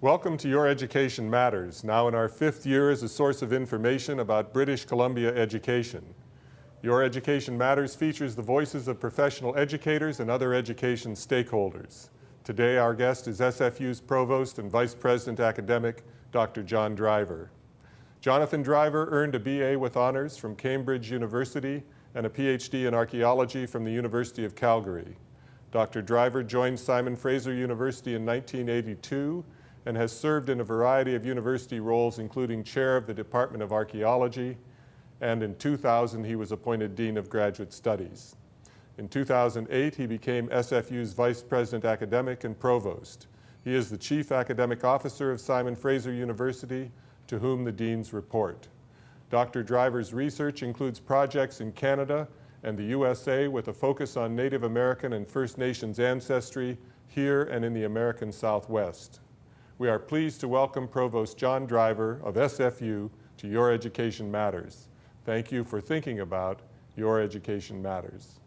Welcome to Your Education Matters, now in our 5th year as a source of information about British Columbia education. Your Education Matters features the voices of professional educators and other education stakeholders. Today our guest is SFU's Provost and Vice President Academic, Dr. John Driver. Jonathan Driver earned a BA with honors from Cambridge University and a PhD in archaeology from the University of Calgary. Dr. Driver joined Simon Fraser University in 1982 and has served in a variety of university roles, including chair of the Department of Archaeology, and in 2000 he was appointed Dean of Graduate Studies. In 2008 he became SFU's Vice President Academic and Provost. He is the Chief Academic Officer of Simon Fraser University, to whom the deans report. Dr. Driver's research includes projects in Canada and the USA with a focus on Native American and First Nations ancestry here and in the American Southwest. We are pleased to welcome Provost John Driver of SFU to Your Education Matters. Thank you for thinking about Your Education Matters.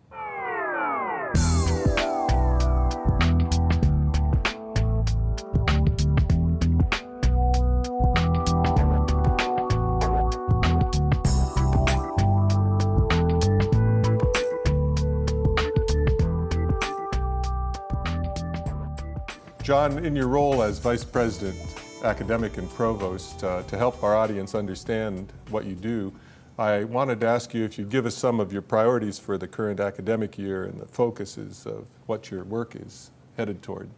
John, in your role as Vice President, Academic and Provost, to help our audience understand what you do, I wanted to ask you if you'd give us some of your priorities for the current academic year and the focuses of what your work is headed toward.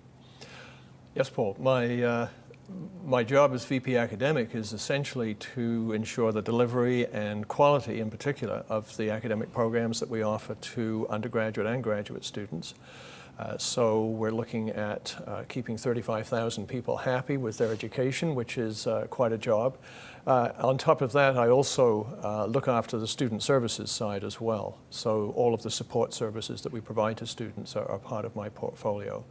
Yes, Paul. My job as VP Academic is essentially to ensure the delivery and quality, in particular, of the academic programs that we offer to undergraduate and graduate students. So we're looking at keeping 35,000 people happy with their education, which is quite a job. On top of that, I also look after the student services side as well. So all of the support services that we provide to students are part of my portfolio.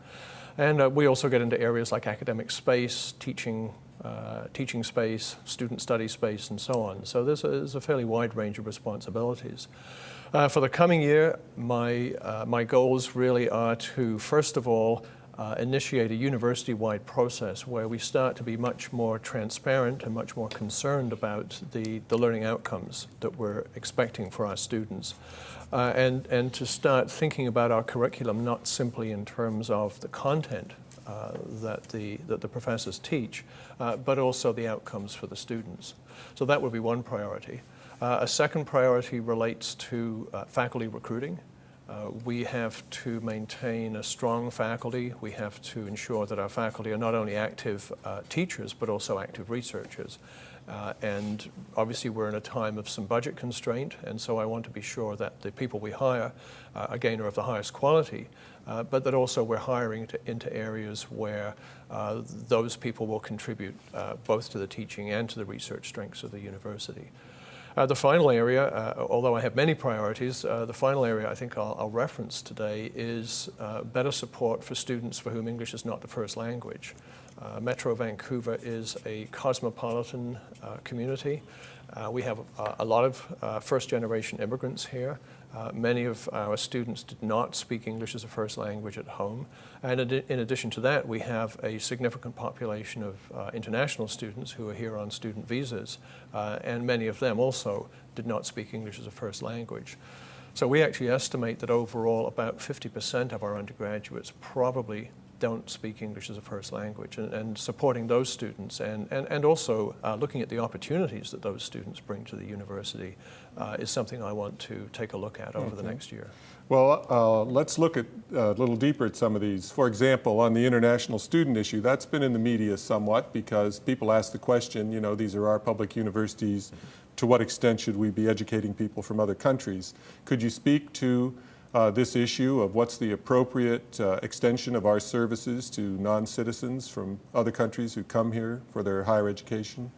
And we also get into areas like academic space, teaching space, student study space, and so on. So there's a fairly wide range of responsibilities. For the coming year, my goals really are to, first of all, initiate a university-wide process where we start to be much more transparent and much more concerned about the learning outcomes that we're expecting for our students. And to start thinking about our curriculum not simply in terms of the content that the professors teach, but also the outcomes for the students. So that would be one priority. A second priority relates to faculty recruiting. We have to maintain a strong faculty. We have to ensure that our faculty are not only active teachers, but also active researchers. And obviously we're in a time of some budget constraint, and so I want to be sure that the people we hire, again, are of the highest quality, but that also we're hiring into areas where those people will contribute both to the teaching and to the research strengths of the university. The final area, although I have many priorities, the final area I think I'll reference today is better support for students for whom English is not the first language. Metro Vancouver is a cosmopolitan community. We have a lot of first-generation immigrants here. Many of our students did not speak English as a first language at home. And in addition to that, we have a significant population of international students who are here on student visas, and many of them also did not speak English as a first language. So we actually estimate that overall about 50% of our undergraduates probably don't speak English as a first language, and supporting those students and also looking at the opportunities that those students bring to the university is something I want to take a look at over the next year. Well, let's look at a little deeper at some of these. For example, on the international student issue, that's been in the media somewhat because people ask the question, you know, these are our public universities, to what extent should we be educating people from other countries? Could you speak to this issue of what's the appropriate extension of our services to non-citizens from other countries who come here for their higher education?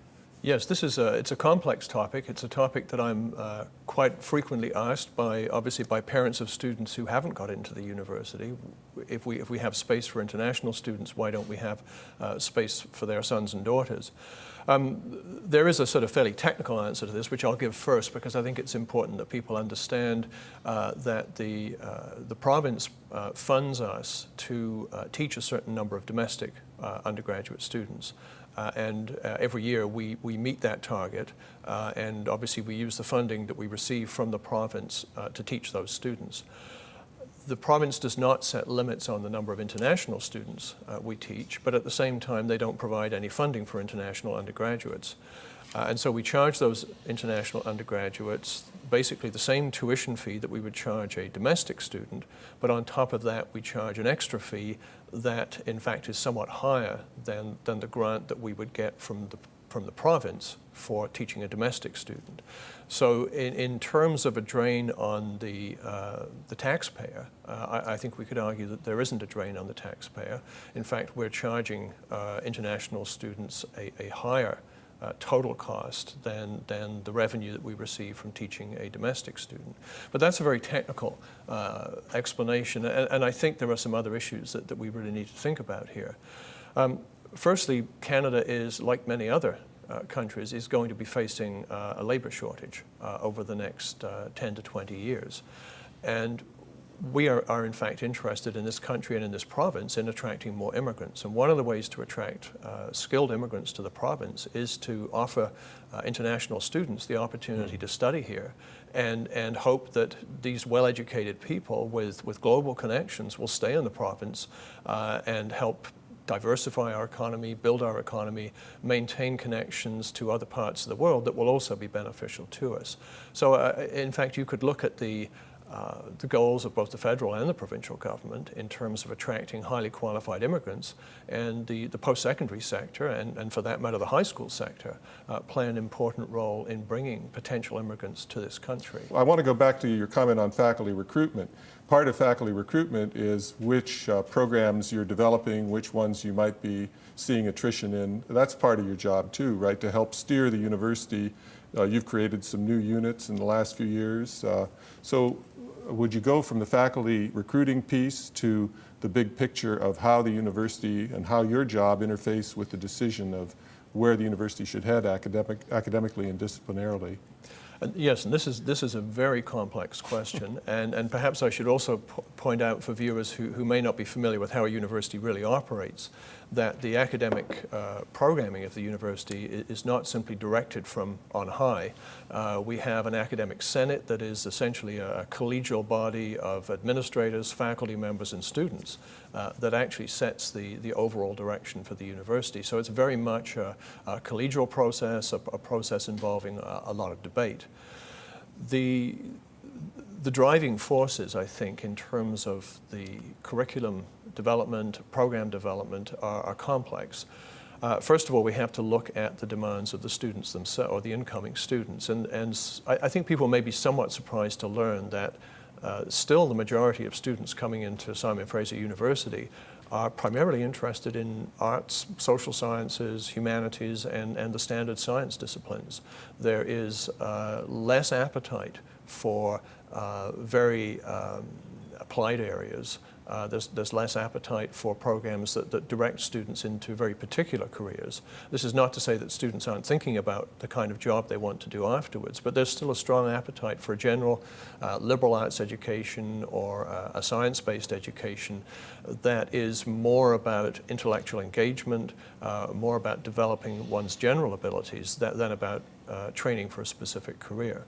Yes, it's a complex topic. It's a topic that I'm quite frequently asked obviously by parents of students who haven't got into the university. If we have space for international students, why don't we have space for their sons and daughters? There is a sort of fairly technical answer to this, which I'll give first because I think it's important that people understand that the province funds us to teach a certain number of domestic undergraduate students. Every year we meet that target, and obviously we use the funding that we receive from the province to teach those students. The province does not set limits on the number of international students we teach, but at the same time they don't provide any funding for international undergraduates. And so we charge those international undergraduates basically the same tuition fee that we would charge a domestic student, but on top of that we charge an extra fee that in fact is somewhat higher than the grant that we would get from the province for teaching a domestic student. So in terms of a drain on the taxpayer, I think we could argue that there isn't a drain on the taxpayer. In fact, we're charging international students a higher total cost than the revenue that we receive from teaching a domestic student. But that's a very technical explanation, and I think there are some other issues that we really need to think about here. Firstly, Canada is, like many other countries, is going to be facing a labor shortage over the next 10 to 20 years. And we are in fact interested in this country and in this province in attracting more immigrants. And one of the ways to attract skilled immigrants to the province is to offer international students the opportunity to study here and hope that these well-educated people with global connections will stay in the province and help diversify our economy, build our economy, maintain connections to other parts of the world that will also be beneficial to us. So in fact, you could look at the goals of both the federal and the provincial government in terms of attracting highly qualified immigrants, and the post-secondary sector, and for that matter the high school sector, play an important role in bringing potential immigrants to this country. Well, I want to go back to your comment on faculty recruitment. Part of faculty recruitment is which programs you're developing, which ones you might be seeing attrition in. That's part of your job too, right, to help steer the university. You've created some new units in the last few years. So would you go from the faculty recruiting piece to the big picture of how the university and how your job interface with the decision of where the university should head academically and disciplinarily? Yes, and this is a very complex question, and perhaps I should also point out for viewers who may not be familiar with how a university really operates, that the academic programming of the university is not simply directed from on high. We have an academic senate that is essentially a collegial body of administrators, faculty members, and students that actually sets the overall direction for the university. So it's very much a collegial process, a process involving a lot of debate. The driving forces, I think, in terms of the curriculum development, program development, are complex. First of all, we have to look at the demands of the students themselves, or the incoming students. And I think people may be somewhat surprised to learn that still the majority of students coming into Simon Fraser University are primarily interested in arts, social sciences, humanities, and the standard science disciplines. There is less appetite for very applied areas. There's less appetite for programs that direct students into very particular careers. This is not to say that students aren't thinking about the kind of job they want to do afterwards, but there's still a strong appetite for a general liberal arts education or a science-based education that is more about intellectual engagement, more about developing one's general abilities than about training for a specific career.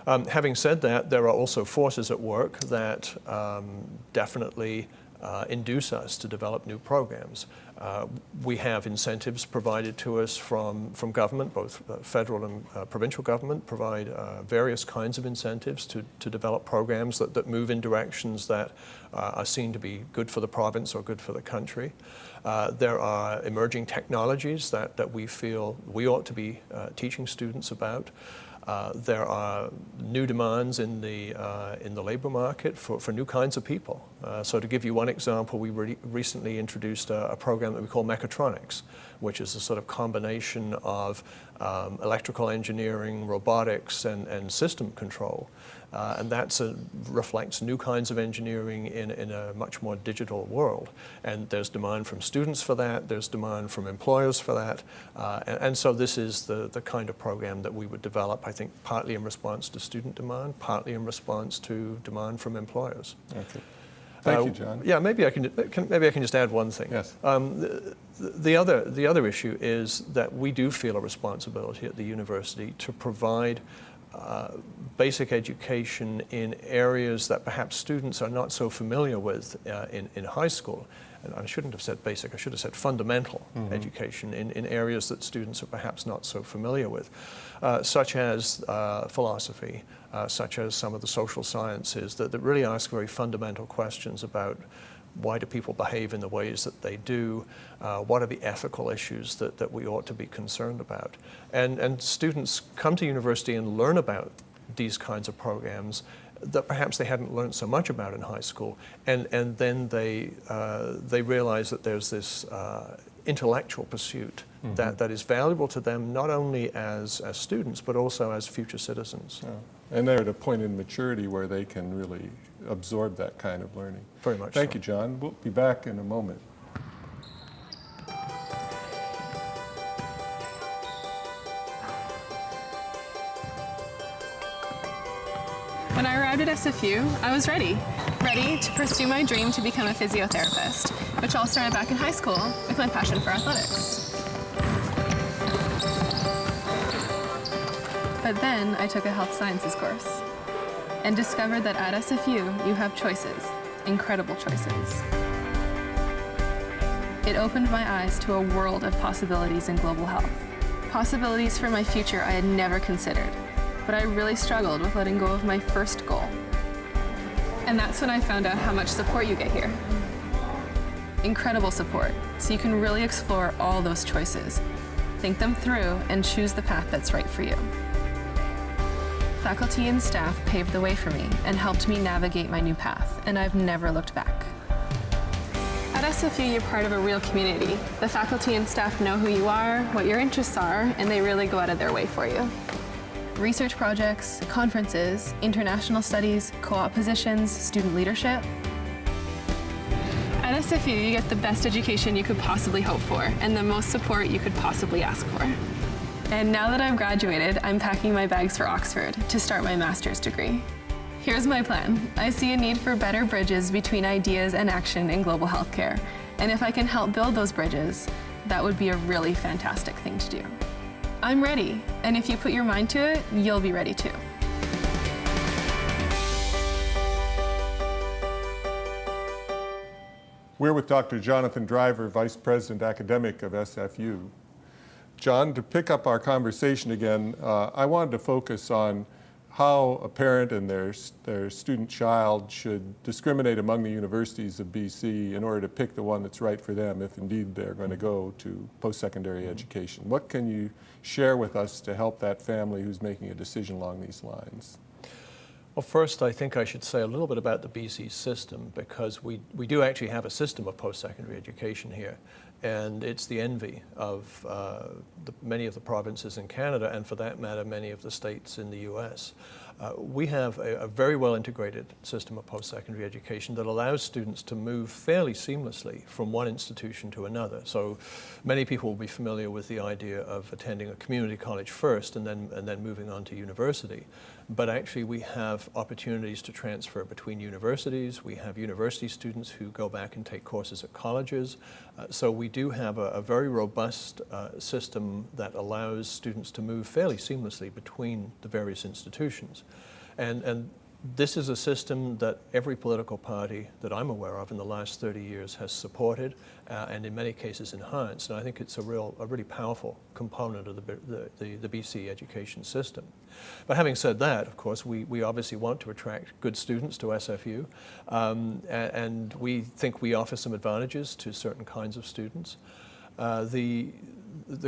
Having said that, there are also forces at work that definitely induce us to develop new programs. We have incentives provided to us from government, both federal and provincial government provide various kinds of incentives to develop programs that move in directions that are seen to be good for the province or good for the country. There are emerging technologies that we feel we ought to be teaching students about. There are new demands in the labor market for new kinds of people. So to give you one example, we recently introduced a program that we call mechatronics, which is a sort of combination of electrical engineering, robotics, and system control. And that reflects new kinds of engineering in a much more digital world. And there's demand from students for that, there's demand from employers for that. And so this is the kind of program that we would develop, I think, partly in response to student demand, partly in response to demand from employers. Okay. Thank you, John. Yeah, maybe I can just add one thing. Yes. The other issue is that we do feel a responsibility at the university to provide basic education in areas that perhaps students are not so familiar with in high school. And I shouldn't have said basic, I should have said fundamental education in areas that students are perhaps not so familiar with, such as philosophy, such as some of the social sciences that really ask very fundamental questions about why do people behave in the ways that they do, what are the ethical issues that we ought to be concerned about. And students come to university and learn about these kinds of programs that perhaps they hadn't learned so much about in high school, and then they realize that there's this intellectual pursuit that is valuable to them not only as students but also as future citizens. Yeah. And they're at a point in maturity where they can really absorb that kind of learning. Very much Thank so. you, John. We'll be back in a moment. When I arrived at SFU, I was ready to pursue my dream to become a physiotherapist, which all started back in high school with my passion for athletics. But then I took a health sciences course and discovered that at SFU you have choices, incredible choices. It opened my eyes to a world of possibilities in global health. Possibilities for my future I had never considered. But I really struggled with letting go of my first goal. And that's when I found out how much support you get here. Incredible support, so you can really explore all those choices, think them through, and choose the path that's right for you. Faculty and staff paved the way for me and helped me navigate my new path, and I've never looked back. At SFU, you're part of a real community. The faculty and staff know who you are, what your interests are, and they really go out of their way for you. Research projects, conferences, international studies, co-op positions, student leadership. At SFU, you get the best education you could possibly hope for and the most support you could possibly ask for. And now that I've graduated, I'm packing my bags for Oxford to start my master's degree. Here's my plan. I see a need for better bridges between ideas and action in global healthcare. And if I can help build those bridges, that would be a really fantastic thing to do. I'm ready, and if you put your mind to it, you'll be ready too. We're with Dr. Jonathan Driver, Vice President Academic of SFU. John, to pick up our conversation again, I wanted to focus on how a parent and their student child should discriminate among the universities of BC in order to pick the one that's right for them if indeed they're going to go to post-secondary education. What can you share with us to help that family who's making a decision along these lines? Well, first, I think I should say a little bit about the BC system, because we do actually have a system of post-secondary education here, and it's the envy of many of the provinces in Canada, and for that matter, many of the states in the US. We have a very well integrated system of post-secondary education that allows students to move fairly seamlessly from one institution to another. So many people will be familiar with the idea of attending a community college first and then moving on to university. But actually we have opportunities to transfer between universities. We have university students who go back and take courses at colleges. So we do have a very robust system that allows students to move fairly seamlessly between the various institutions. And this is a system that every political party that I'm aware of in the last 30 years has supported and in many cases enhanced. And I think it's a really powerful component of the BC education system. But having said that, of course, we obviously want to attract good students to SFU, and we think we offer some advantages to certain kinds of students. The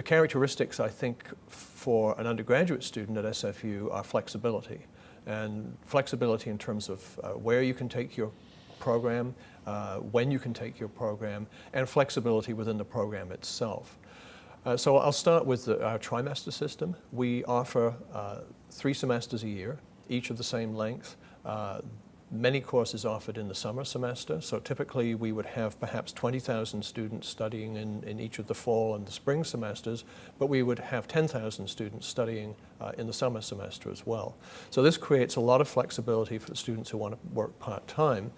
characteristics, I think, for an undergraduate student at SFU are flexibility. And flexibility in terms of where you can take your program, when you can take your program, and flexibility within the program itself. So I'll start with our trimester system. We offer 3 semesters a year, each of the same length. many courses offered in the summer semester. So typically we would have perhaps 20,000 students studying in each of the fall and the spring semesters, but we would have 10,000 students studying in the summer semester as well. So this creates a lot of flexibility for the students who want to work part-time.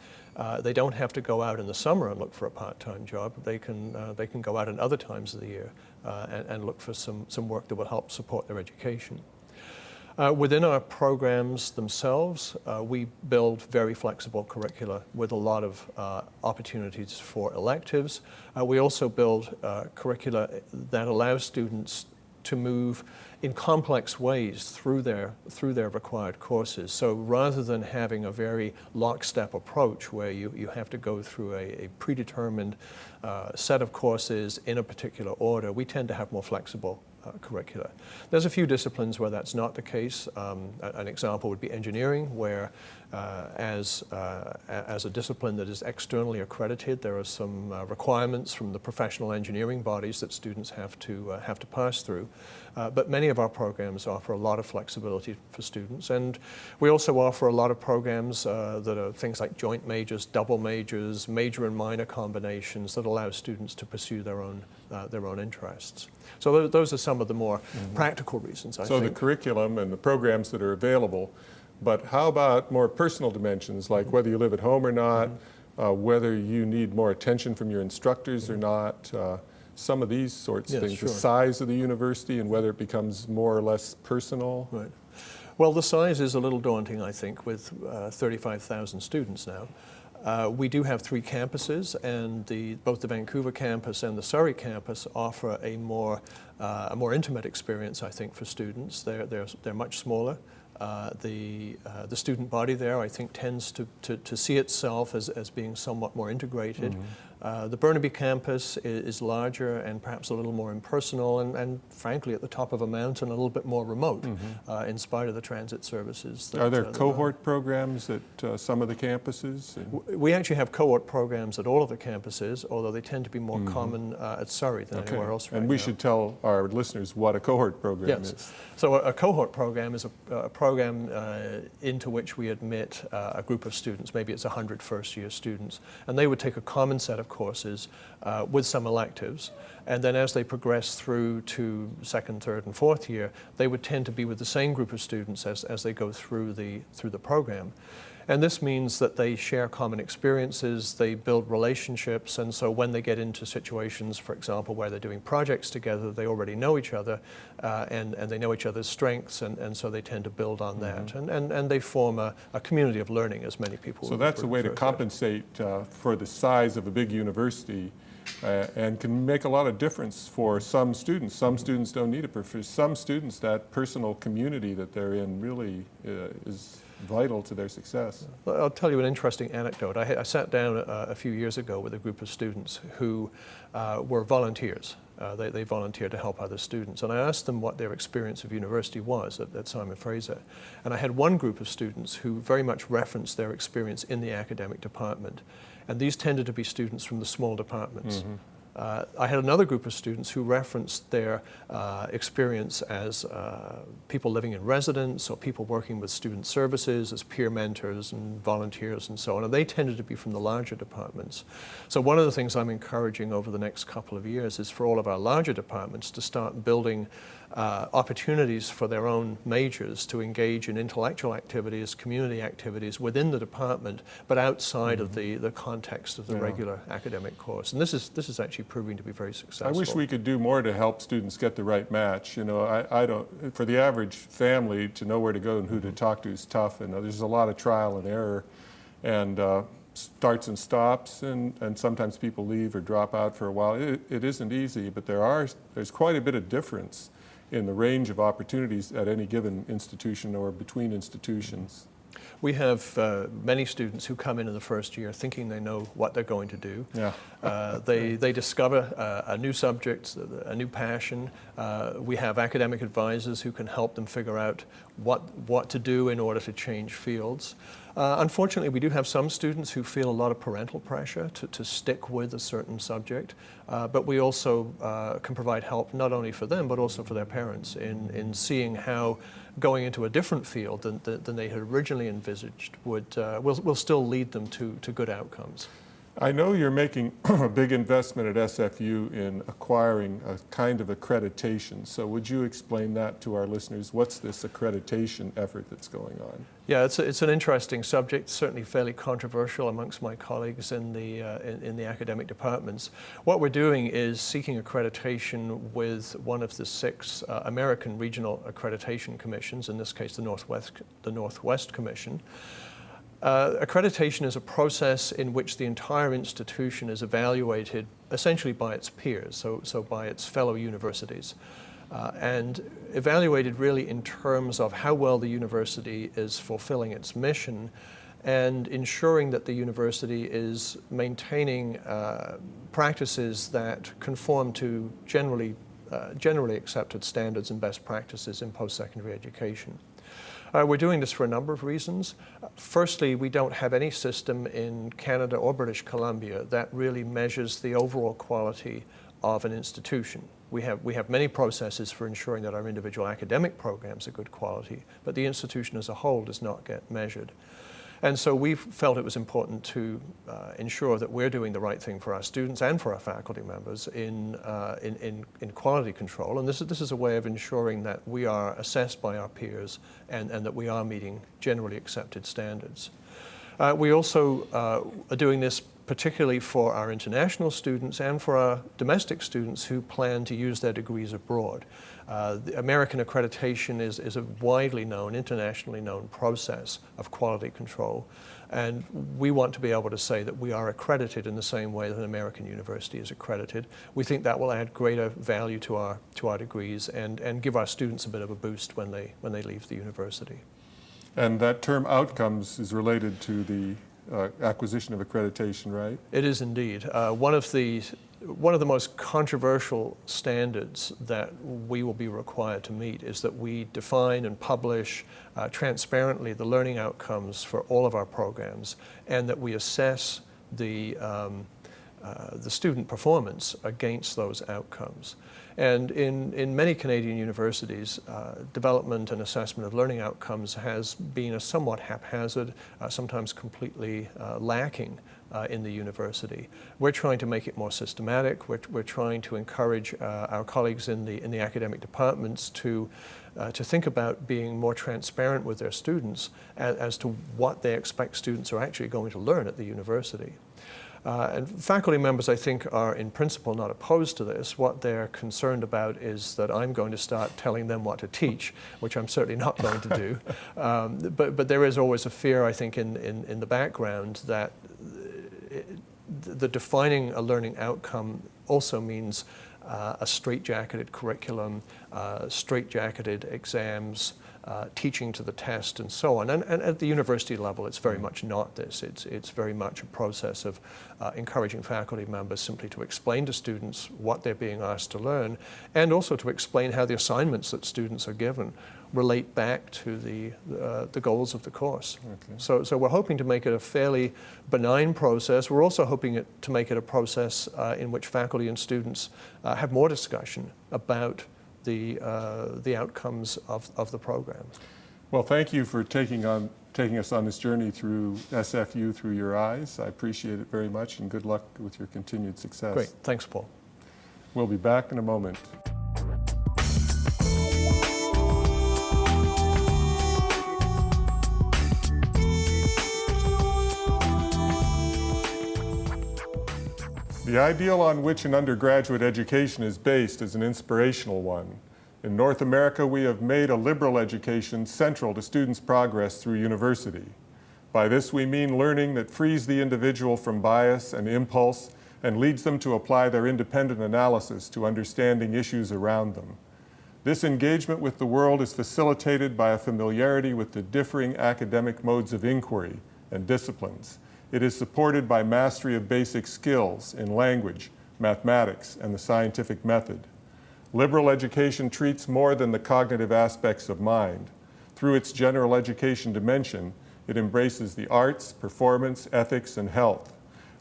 They don't have to go out in the summer and look for a part-time job. They can go out in other times of the year and look for some work that will help support their education. Within our programs themselves, we build very flexible curricula with a lot of opportunities for electives. We also build curricula that allow students to move in complex ways through their required courses. So rather than having a very lockstep approach where you have to go through a predetermined set of courses in a particular order, we tend to have more flexible curricula. There's a few disciplines where that's not the case. An example would be engineering, where as a discipline that is externally accredited, there are some requirements from the professional engineering bodies that students have to pass through. But many of our programs offer a lot of flexibility for students, and we also offer a lot of programs that are things like joint majors, double majors, major and minor combinations that allow students to pursue their own interests. So those are some of the more practical reasons, I think. So the curriculum and the programs that are available, but how about more personal dimensions, like whether you live at home or not, whether you need more attention from your instructors or not, some of these sorts of things, sure. the size of the university and whether it becomes more or less personal? Right. Well, the size is a little daunting, I think, with 35,000 students now. We do have 3 campuses, and both the Vancouver campus and the Surrey campus offer a more intimate experience, I think, for students. They're much smaller. The student body there, I think, tends to see itself as being somewhat more integrated. The Burnaby campus is larger and perhaps a little more impersonal and frankly, at the top of a mountain, a little bit more remote, in spite of the transit services. Are there cohort programs at some of the campuses? We actually have cohort programs at all of the campuses, although they tend to be more common at Surrey than anywhere else right now. And we should tell our listeners what a cohort program is. So a cohort program is a program into which we admit a group of students, maybe it's 100 first-year students, and they would take a common set of courses with some electives, and then as they progress through to second, third, and fourth year, they would tend to be with the same group of students as they go through the program. And this means that they share common experiences, they build relationships, and so when they get into situations, for example, where they're doing projects together, they already know each other, and they know each other's strengths, and so they tend to build on that. And they form a community of learning, as many people So that's a way to compensate for the size of a big university, and can make a lot of difference for some students. Some students don't need it, but for some students, that personal community that they're in really is vital to their success. I'll tell you an interesting anecdote. I sat down a few years ago with a group of students who were volunteers. They volunteered to help other students. And I asked them what their experience of university was at Simon Fraser. And I had one group of students who very much referenced their experience in the academic department. And these tended to be students from the small departments. I had another group of students who referenced their experience as people living in residence or people working with student services as peer mentors and volunteers and so on, and they tended to be from the larger departments. So one of the things I'm encouraging over the next couple of years is for all of our larger departments to start building opportunities for their own majors to engage in intellectual activities, community activities within the department, but outside of the context of the regular academic course. And this is actually proving to be very successful. I wish we could do more to help students get the right match. You know, I don't, for the average family, to know where to go and who to talk to is tough, and there's a lot of trial and error, and starts and stops, and sometimes people leave or drop out for a while. It isn't easy, but there's quite a bit of difference in the range of opportunities at any given institution or between institutions. We have many students who come in the first year thinking they know what they're going to do. They discover a new subject, a new passion. We have academic advisors who can help them figure out what to do in order to change fields. Unfortunately, we do have some students who feel a lot of parental pressure to stick with a certain subject, but we also can provide help not only for them, but also for their parents in seeing how going into a different field than they had originally envisaged will still lead them to good outcomes. I know you're making a big investment at SFU in acquiring a kind of accreditation. So would you explain that to our listeners? What's this accreditation effort that's going on? Yeah, it's an interesting subject, certainly fairly controversial amongst my colleagues in the academic departments. What we're doing is seeking accreditation with one of the 6 American regional accreditation commissions, in this case the Northwest Commission. Accreditation is a process in which the entire institution is evaluated essentially by its peers, so by its fellow universities, and evaluated really in terms of how well the university is fulfilling its mission and ensuring that the university is maintaining practices that conform to generally accepted standards and best practices in post-secondary education. We're doing this for a number of reasons. Firstly, we don't have any system in Canada or British Columbia that really measures the overall quality of an institution. We have many processes for ensuring that our individual academic programs are good quality, but the institution as a whole does not get measured. And so we felt it was important to ensure that we're doing the right thing for our students and for our faculty members in quality control. And this is a way of ensuring that we are assessed by our peers and that we are meeting generally accepted standards. We also are doing this particularly for our international students and for our domestic students who plan to use their degrees abroad. The American accreditation is a widely known, internationally known process of quality control, and we want to be able to say that we are accredited in the same way that an American university is accredited. We think that will add greater value to our degrees and give our students a bit of a boost when they leave the university. And that term outcomes is related to the acquisition of accreditation, right? It is indeed. One of the most controversial standards that we will be required to meet is that we define and publish transparently the learning outcomes for all of our programs, and that we assess the student performance against those outcomes. And in many Canadian universities, development and assessment of learning outcomes has been a somewhat haphazard, sometimes completely lacking in the university. We're trying to make it more systematic. We're trying to encourage our colleagues in the academic departments to think about being more transparent with their students as to what they expect students are actually going to learn at the university. And faculty members, I think, are in principle not opposed to this. What they're concerned about is that I'm going to start telling them what to teach, which I'm certainly not going to do. But there is always a fear, I think, in the background that the defining a learning outcome also means a straitjacketed curriculum, straitjacketed exams, teaching to the test, and so on. And at the university level, it's very much not this. It's very much a process of encouraging faculty members simply to explain to students what they're being asked to learn, and also to explain how the assignments that students are given relate back to the goals of the course. Okay. So we're hoping to make it a fairly benign process. We're also hoping to make it a process in which faculty and students have more discussion about the outcomes of the program. Well, thank you for taking us on this journey through SFU through your eyes. I appreciate it very much, and good luck with your continued success. Great. Thanks, Paul. We'll be back in a moment. The ideal on which an undergraduate education is based is an inspirational one. In North America, we have made a liberal education central to students' progress through university. By this we mean learning that frees the individual from bias and impulse and leads them to apply their independent analysis to understanding issues around them. This engagement with the world is facilitated by a familiarity with the differing academic modes of inquiry and disciplines. It is supported by mastery of basic skills in language, mathematics, and the scientific method. Liberal education treats more than the cognitive aspects of mind. Through its general education dimension, It embraces the arts, performance, ethics, and health.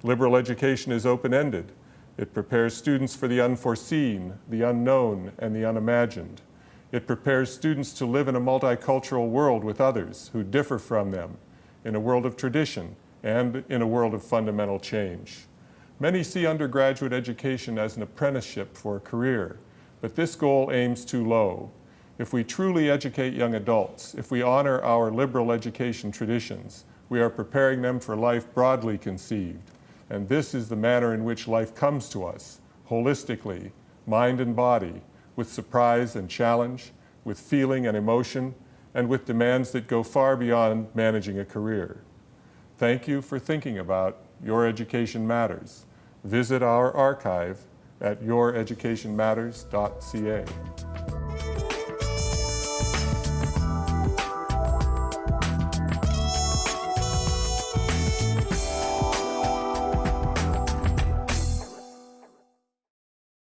Liberal education is open-ended. It prepares students for the unforeseen, the unknown, and the unimagined. It prepares students to live in a multicultural world with others who differ from them, in a world of tradition, and in a world of fundamental change. Many see undergraduate education as an apprenticeship for a career, but this goal aims too low. If we truly educate young adults, if we honor our liberal education traditions, we are preparing them for life broadly conceived. And this is the manner in which life comes to us, holistically, mind and body, with surprise and challenge, with feeling and emotion, and with demands that go far beyond managing a career. Thank you for thinking about Your Education Matters. Visit our archive at youreducationmatters.ca.